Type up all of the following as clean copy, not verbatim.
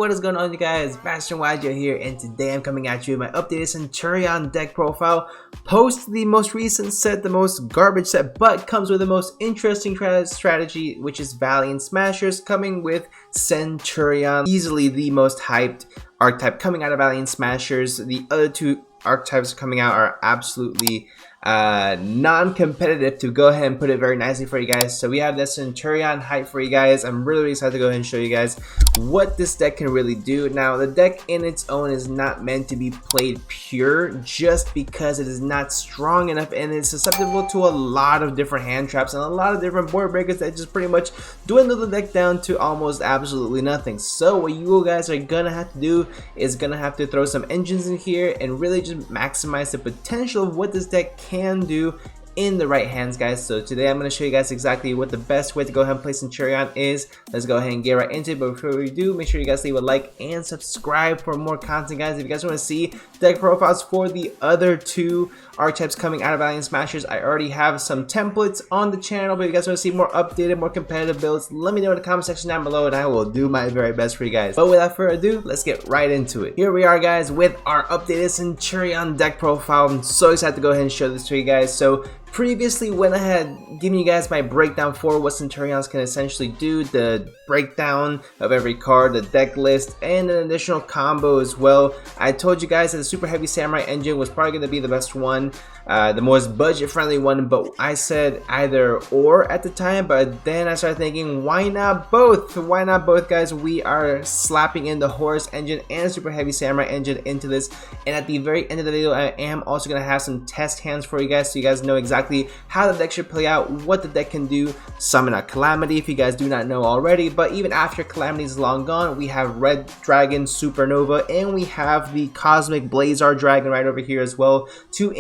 what is going on, you guys? Bashtianygo here, and today I'm coming at you with my updated Centurion deck profile. Post the most recent set, the most garbage set, but comes with the most interesting strategy, which is Valiant Smashers, coming with Centurion, easily the most hyped archetype coming out of Valiant Smashers. The other two archetypes coming out are absolutely non-competitive, to go ahead and put it very nicely for you guys. So we have the Centurion hype for you guys. I'm really excited to go ahead and show you guys what this deck can really do. Now, the deck in its own is not meant to be played pure, just because it is not strong enough and it's susceptible to a lot of different hand traps and a lot of different board breakers that just pretty much dwindle the deck down to almost absolutely nothing. So what you guys are gonna have to do is gonna have to throw some engines in here and really just maximize the potential of what this deck can do in the right hands, guys. So today I'm going to show you guys exactly what the best way to go ahead and play Centurion is. Let's go ahead and get right into it, but before we do, make sure you guys leave a like and subscribe for more content, guys. If you guys want to see deck profiles for the other two archetypes coming out of Valiant Smashers, I already have some templates on the channel, but if you guys want to see more updated, more competitive builds, let me know in the comment section down below and I will do my very best for you guys. But without further ado, let's get right into it. Here we are, guys, with our updated Centurion deck profile. I'm so excited to go ahead and show this to you guys. So previously, when I had given you guys my breakdown for what Centurions can essentially do, the breakdown of every card, the deck list, and an additional combo as well, I told you guys that the Super Heavy Samurai engine was probably going to be the best one, the most budget-friendly one, but I said either or at the time, but then I started thinking, why not both? Why not both, guys? We are slapping in the Horus engine and Super Heavy Samurai engine into this, and at the very end of the video, I am also going to have some test hands for you guys, so you guys know exactly how the deck should play out, what the deck can do. Summon a Calamity if you guys do not know already, but even after Calamity is long gone, we have Red Dragon Supernova, and we have the Cosmic Blazar Dragon right over here as well. Two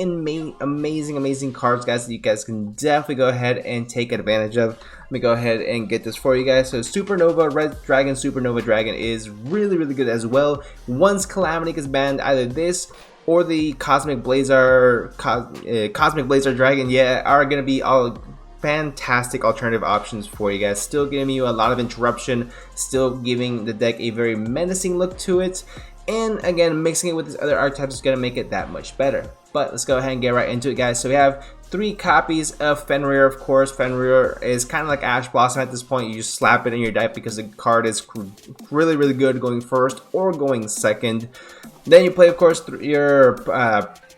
amazing cards, guys, that you guys can definitely go ahead and take advantage of. Let me go ahead and get this for you guys. So Supernova, Red Dragon, Supernova Dragon is really good as well. Once Calamity gets banned, either this or the Cosmic Blazar Dragon, yeah, are gonna be all fantastic alternative options for you guys. Still giving you a lot of interruption, still giving the deck a very menacing look to it, and again, mixing it with these other archetypes is gonna make it that much better. But let's go ahead and get right into it, guys. So we have 3 copies of Fenrir, of course. Fenrir is kind of like Ash Blossom at this point. You just slap it in your deck because the card is really good going first or going second. Then you play, of course, your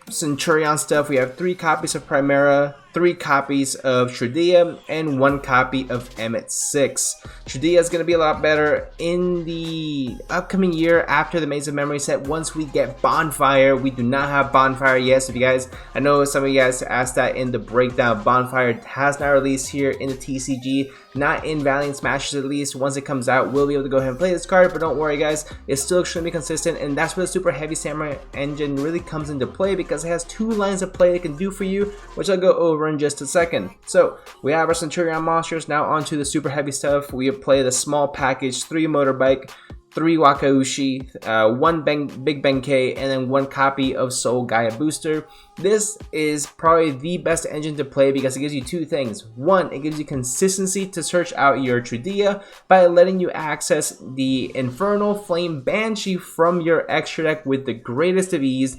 Centurion stuff. We have 3 copies of Primera, 3 copies of Shredia, and 1 copy of Emmet 6. Shredia is going to be a lot better in the upcoming year after the Maze of Memory set. Once we get Bonfire, we do not have Bonfire yet. So if you guys, I know some of you guys asked that in the breakdown. Bonfire has not released here in the TCG, not in Valiant Smashers at least. Once it comes out, we'll be able to go ahead and play this card, but don't worry, guys, it's still extremely consistent, and that's where the Super Heavy Samurai engine really comes into play, because it has 2 lines of play it can do for you, which I'll go over in just a second. So we have our Centurion monsters. Now onto the super heavy stuff. We play the small package, 3 motorbike, 3 Wakaushi, 1 Big Benkei, and then 1 copy of Soul Gaia Booster. This is probably the best engine to play because it gives you 2 things. 1, it gives you consistency to search out your Shredia by letting you access the Infernal Flame Banshee from your extra deck with the greatest of ease,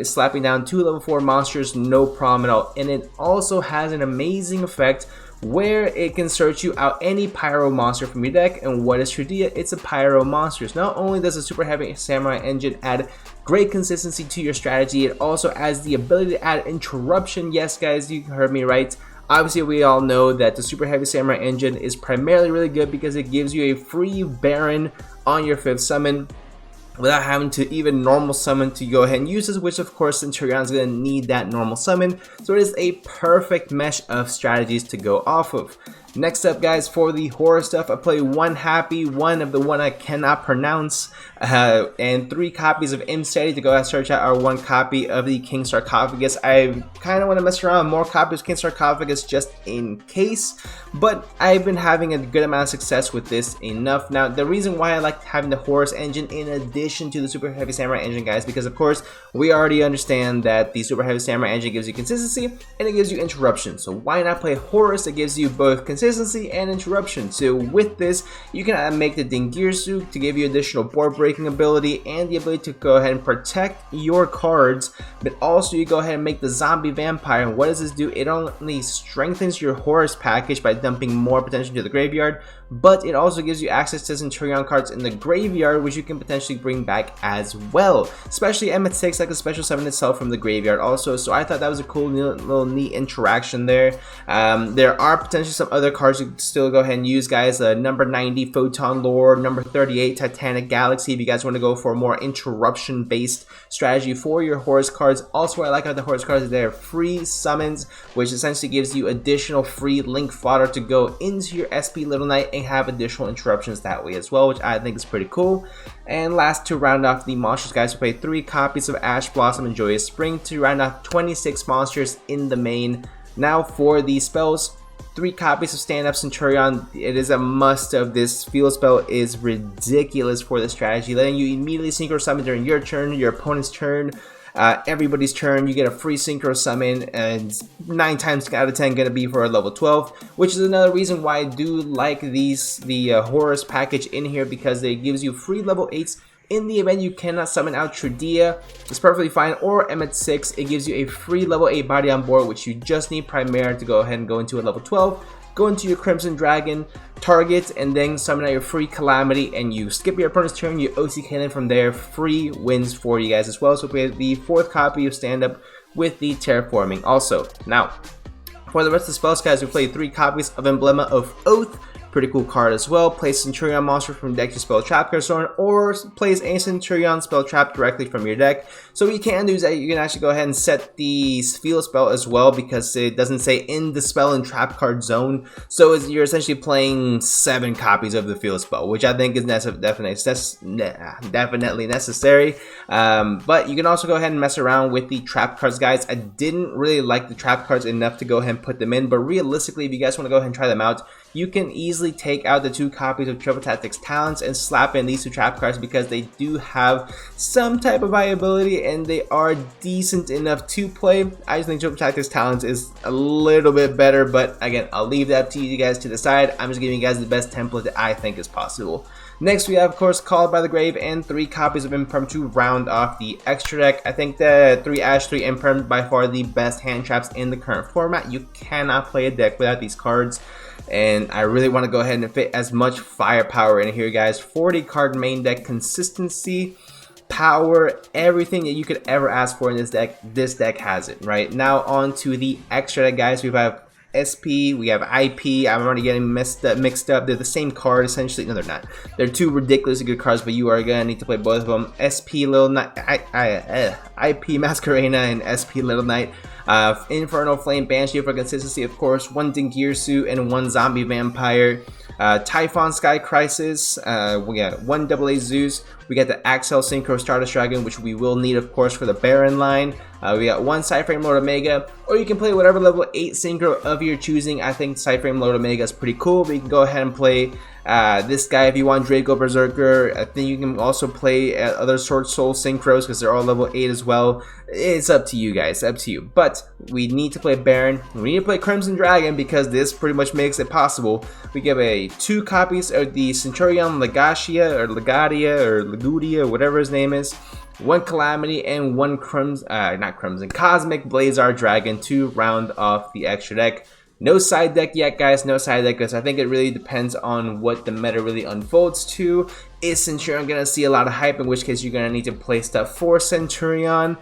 slapping down 2 level 4 monsters, no problem at all. And it also has an amazing effect where it can search you out any Pyro monster from your deck. And what is Shredia? It's a Pyro monster. So not only does the Super Heavy Samurai engine add great consistency to your strategy, it also adds the ability to add interruption. Yes, guys, you heard me right. Obviously, we all know that the Super Heavy Samurai engine is primarily really good because it gives you a free Baron on your 5th summon, without having to even normal summon to go ahead and use this, which of course Centurion is going to need that normal summon. So it is a perfect mesh of strategies to go off of. Next up, guys, for the horror stuff, I play 1 Happy, 1 of the one I cannot pronounce, and 3 copies of Imsteady to go ahead and search out our 1 copy of the King Sarcophagus. I kind of want to mess around with more copies of King Sarcophagus just in case, but I've been having a good amount of success with this enough. Now, the reason why I like having the Horus engine in addition to the Super Heavy Samurai engine, guys, because of course we already understand that the Super Heavy Samurai engine gives you consistency and it gives you interruption. So why not play Horus that gives you both consistency consistency and interruption. So with this, you can make the Dingirsu to give you additional board breaking ability and the ability to go ahead and protect your cards, but also you go ahead and make the zombie vampire. And what does this do? It only strengthens your horse package by dumping more potential to the graveyard, but it also gives you access to Centurion cards in the graveyard, which you can potentially bring back as well, especially M6, like a special summon itself from the graveyard also. So I thought that was a cool little neat interaction there. There are potentially some other cards you can still go ahead and use, guys. Number 90 Photon Lord, number 38 Titanic Galaxy, if you guys want to go for a more interruption based strategy for your horse cards. Also, what I like about the horse cards is they're free summons, which essentially gives you additional free link fodder to go into your SP Little Knight and have additional interruptions that way as well, which I think is pretty cool. And last, to round off the monsters, guys, we play 3 copies of Ash Blossom and Joyous Spring to round off 26 monsters in the main. Now for the spells, 3 copies of Stand Up Centurion. It is a must of. This field spell is ridiculous for the strategy, letting you immediately synchro summon during your turn, your opponent's turn, everybody's turn. You get a free synchro summon, and 9 times out of 10 gonna be for a level 12, which is another reason why I do like the Horus package in here, because it gives you free level 8s in the event you cannot summon out Trudia. It's perfectly fine, or M6. It gives you a free level 8 body on board, which you just need Primera to go ahead and go into a level 12. Go into your Crimson Dragon, target, and then summon out your free Calamity, and you skip your opponent's turn, you OC Cannon from there. Free wins for you guys as well. So we have the 4th copy of Stand Up with the Terraforming also. Now, for the rest of the spells, guys, we play 3 copies of Emblema of Oath. Pretty cool card as well. Plays Centurion monster from deck to spell trap card store, or plays a Centurion spell trap directly from your deck. So what you can do is that you can actually go ahead and set the field spell as well, because it doesn't say in the spell and trap card zone. So you're essentially playing 7 copies of the field spell, which I think is definitely necessary. But you can also go ahead and mess around with the trap cards, guys. I didn't really like the trap cards enough to go ahead and put them in, but realistically, if you guys want to go ahead and try them out, you can easily take out the 2 copies of Triple Tactics Talents and slap in these 2 trap cards, because they do have some type of viability and they are decent enough to play. I just think Triple Tactics Talents is a little bit better, but again, I'll leave that to you guys to decide. I'm just giving you guys the best template that I think is possible. Next, we have, of course, Called by the Grave and 3 copies of Imperm to round off the extra deck. I think the 3 Ash, 3 Imperm, by far the best hand traps in the current format. You cannot play a deck without these cards, and I really want to go ahead and fit as much firepower in here, guys. 40 card main deck consistency, power, everything that you could ever ask for in this deck has it. Right now, on to the extra deck, guys. We have SP, we have IP. I'm already getting mixed up. They're the same card essentially. No, they're not. They're 2 ridiculously good cards, but you are gonna need to play both of them. SP Little Knight, IP Masquerena, and SP Little Knight. Infernal Flame Banshee for consistency, of course. 1 Dingirsu and 1 Zombie Vampire. Typhon Sky Crisis. We got 1 AA Zeus. We got the Axel Synchro Stardust Dragon, which we will need, of course, for the Baron line. We got 1 Cyframe Lord Omega, or you can play whatever level 8 synchro of your choosing. I think Cyframe Lord Omega is pretty cool, but you can go ahead and play this guy if you want. Draco Berserker. I think you can also play other Sword Soul synchros, because they're all level 8 as well. It's up to you guys, up to you. But we need to play Baron. We need to play Crimson Dragon, because this pretty much makes it possible. We give 2 copies of the Centurion Legatia, or Lagudia, whatever his name is. 1 Calamity and 1 Cosmic Blazar Dragon to round off the extra deck. No side deck yet, guys. No side deck, because I think it really depends on what the meta really unfolds to. Is Centurion gonna see a lot of hype, in which case you're gonna need to play stuff for Centurion,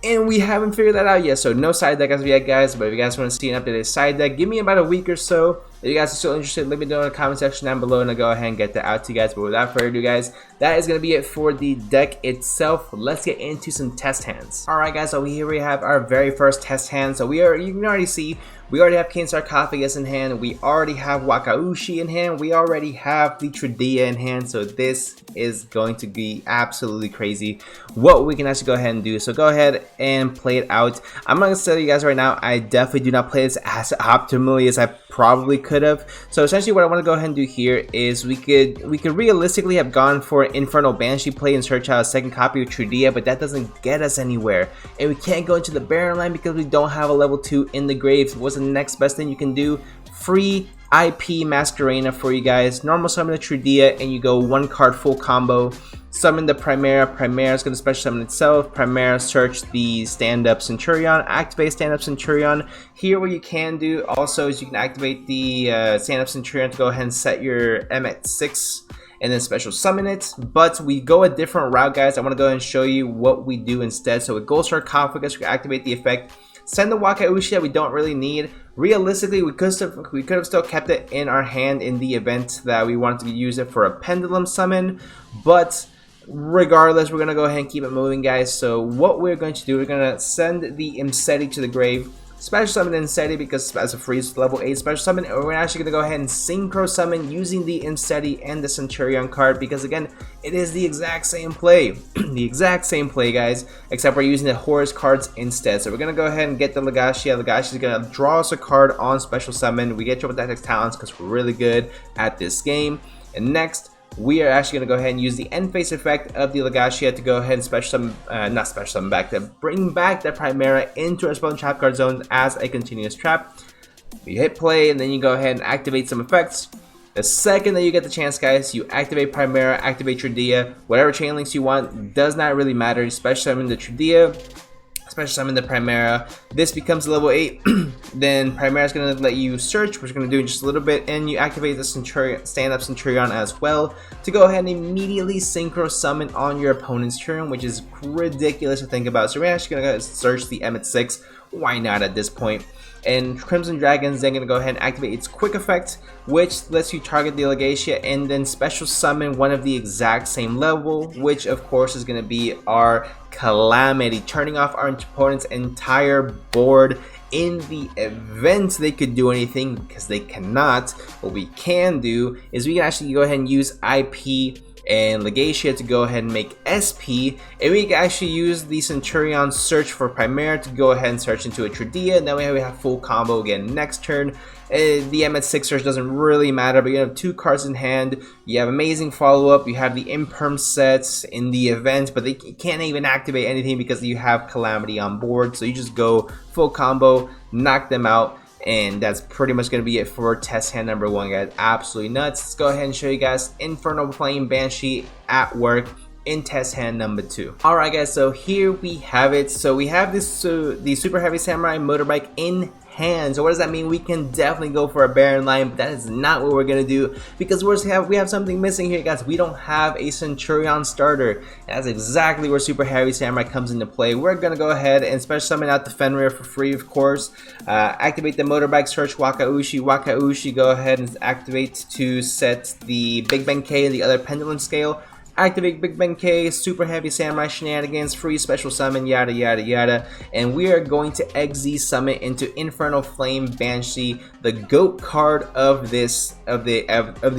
and we haven't figured that out yet. So no side deck as of yet, guys. But if you guys want to see an updated side deck, give me about a week or so. If you guys are still interested, let me know in the comment section down below, and I'll go ahead and get that out to you guys. But without further ado, guys, that is gonna be it for the deck itself. Let's get into some test hands. All right, guys. So here we have our very first test hand. So you can already see. We already have Kain Sarcophagus in hand. We already have Wakaushi in hand. We already have the Trudia in hand. So this is going to be absolutely crazy what we can actually go ahead and do. So go ahead and play it out. I'm not going to tell you guys right now, I definitely do not play this as optimally as I probably could have. So essentially what I want to go ahead and do here is we could realistically have gone for an Infernal Banshee play and search out a second copy of Trudia, but that doesn't get us anywhere. And we can't go into the Baron line because we don't have a level 2 in the graves. What's the next best thing you can do? Free IP Masquerena for you guys. Normal summon a Trudia, and you go 1 card full combo. Summon the Primera. Primera is going to special summon itself. Primera, search the stand-up Centurion. Activate stand-up Centurion. Here what you can do also is you can activate the stand-up Centurion to go ahead and set your M at 6 and then special summon it. But we go a different route, guys. I want to go ahead and show you what we do instead. So with Gold Star Conflict, we can activate the effect. Send the Wakaushi that we don't really need. Realistically, we could have still kept it in our hand in the event that we wanted to use it for a pendulum summon, but regardless, we're gonna go ahead and keep it moving, guys. So what we're going to do, we're gonna send the Imseti to the grave, special summon Imseti because as a free level 8 special summon, and we're actually gonna go ahead and synchro summon using the Imseti and the Centurion card because again, it is the exact same play, the exact same play, guys, except we're using the Horus cards instead. So we're gonna go ahead and get the Lagashia. Lagashia is gonna draw us a card on special summon. We get you with Tactics Talents because we're really good at this game. And next, we are actually going to go ahead and use the end phase effect of the Lagashia to go ahead and special summon, not special summon back, to bring back the Primera into our spell and trap card zone as a continuous trap. You hit play and then you go ahead and activate some effects. The second that you get the chance, guys, you activate Primera, activate your Dia, whatever chain links you want, does not really matter. Special summon the Trudia, special summon the Primera. This becomes level 8. Then Primera is going to let you search, which we're going to do in just a little bit, and you activate the Centurion, stand-up Centurion as well to go ahead and immediately synchro summon on your opponent's turn, which is ridiculous to think about. So we're actually going to go search the M at 6. Why not at this point? And Crimson Dragon's then going to go ahead and activate its quick effect, which lets you target the Legacia and then special summon one of the exact same level, which of course is going to be our Calamity, turning off our opponent's entire board. In the event they could do anything, because they cannot, what we can do is we can actually go ahead and use IP and Legacia to go ahead and make SP, and we can actually use the Centurion search for Primera to go ahead and search into a Trudia, and then we have full combo again next turn. The M at 6 search doesn't really matter, but you have 2 cards in hand, you have amazing follow-up, you have the imperm sets in the event, but they can't even activate anything because you have Calamity on board, so you just go full combo, knock them out. And that's pretty much going to be it for test hand number 1, guys. Absolutely nuts. Let's go ahead and show you guys Infernal Flame Banshee at work in test hand number 2. Alright, guys, so here we have it. So we have this the Super Heavy Samurai motorbike in hand. So what does that mean? We can definitely go for a Baron line, but that is not what we're gonna do because we have something missing here, guys. We don't have a Centurion starter. And that's exactly where Super Heavy Samurai comes into play. We're gonna go ahead and special summon out the Fenrir for free, of course. Activate the motorbike, search Wakaushi. Wakaushi, go ahead and activate to set the Big Ben K and the other pendulum scale. Activate Big Ben K, Super Heavy Samurai shenanigans, free special summon, yada yada yada, and we are going to XZ summon into Infernal Flame Banshee, the GOAT card of this of the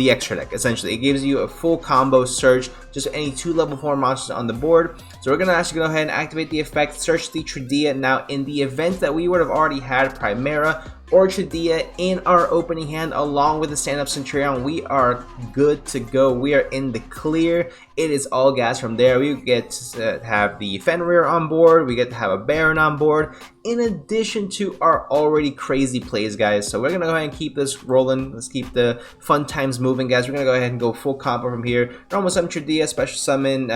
extra deck. Essentially, it gives you a full combo search, just any 2 level 4 monsters on the board. So we're gonna actually go ahead and activate the effect, search the Trudia. Now, in the event that we would have already had Primera or Trudia in our opening hand along with the stand-up Centurion, we are good to go. We are in the clear. It is all gas from there. We get to have the Fenrir on board, we get to have a Baron on board, in addition to our already crazy plays, guys. So we're gonna go ahead and keep this rolling. Let's keep the fun times moving, guys. We're gonna go ahead and go full combo from here. Normal summon Trudia, special summon,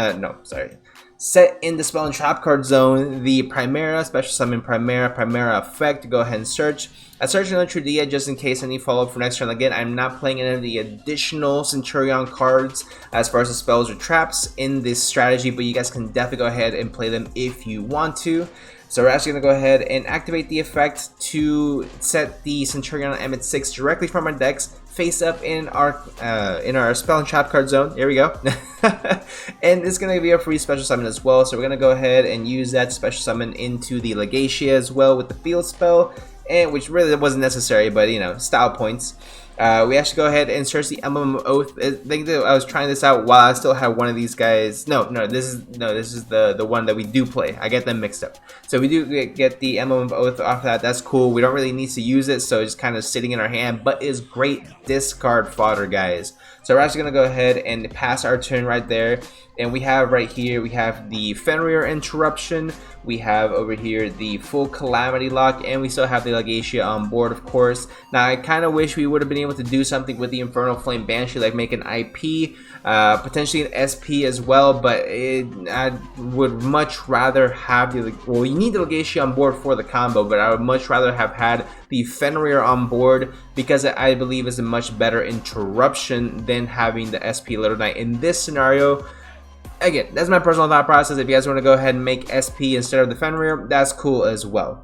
set in the spell and trap card zone the Primera, special summon Primera effect to go ahead and search. I searched on Trudia just in case any follow-up for next turn. Again, I'm not playing any of the additional Centurion cards as far as the spells or traps in this strategy, but you guys can definitely go ahead and play them if you want to. So we're actually going to go ahead and activate the effect to set the Centurion on M at 6 directly from our decks, face up in our spell and trap card zone. There we go. And it's going to be a free special summon as well. So we're going to go ahead and use that special summon into the Legacia as well with the field spell, and which really wasn't necessary, but you know, style points. We actually go ahead and search the Emblem of Oath. I think that I was trying this out while I still have one of these guys. This is the one that we do play. I get them mixed up. So we do get the Emblem of Oath off that. That's cool. We don't really need to use it, so it's kind of sitting in our hand, but it's great discard fodder, guys. So we're actually gonna go ahead and pass our turn right there. And we have right here, we have the Fenrir interruption, we have over here the full calamity lock, and we still have the Legacia on board, of course. Now I kind of wish we would have been able to do something with the Infernal Flame Banshee, like make an IP, potentially an SP as well, but I would much rather have the, well, you need the Legacia on board for the combo, but I would much rather have had the Fenrir on board, because I believe is a much better interruption than having the SP Little Knight in this scenario. Again, that's my personal thought process. If you guys want to go ahead and make SP instead of the Fenrir, that's cool as well.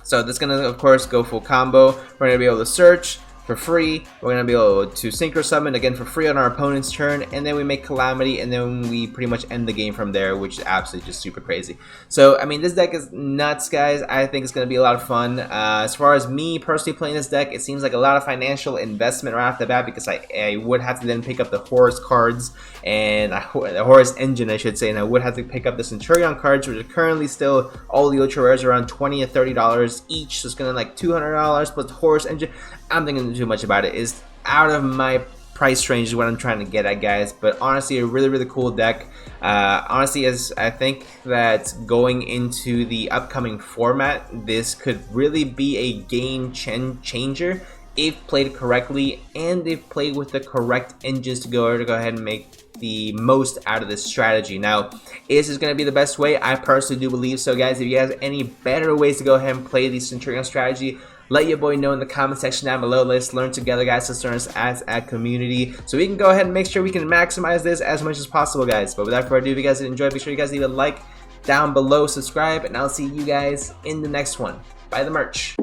So this is going to, of course, go full combo. We're going to be able to search for free. We're going to be able to synchro summon again for free on our opponent's turn, and then we make calamity, and then we pretty much end the game from there, which is absolutely just super crazy. So I mean, this deck is nuts, guys. I think it's going to be a lot of fun. As far as me personally playing this deck, it seems like a lot of financial investment right off the bat, because I would have to then pick up the Horus cards and the Horus engine, I should say, and I would have to pick up the Centurion cards, which are currently still all the ultra rares around $20 or $30 each. So it's going to like $200 plus the Horus engine. I'm thinking too much about it. It's out of my price range is what I'm trying to get at, guys. But honestly, a really cool deck. Honestly, as I think that going into the upcoming format, this could really be a game changer if played correctly, and if played with the correct engines to go ahead and make the most out of this strategy. Now, is this going to be the best way? I personally do believe so, guys. If you guys have any better ways to go ahead and play the Centurion strategy, let your boy know in the comment section down below. Let's learn together, guys. Let's learn as a community, so we can go ahead and make sure we can maximize this as much as possible, guys. But without further ado, if you guys did enjoy, make sure you guys leave a like down below, subscribe, and I'll see you guys in the next one. Buy the merch.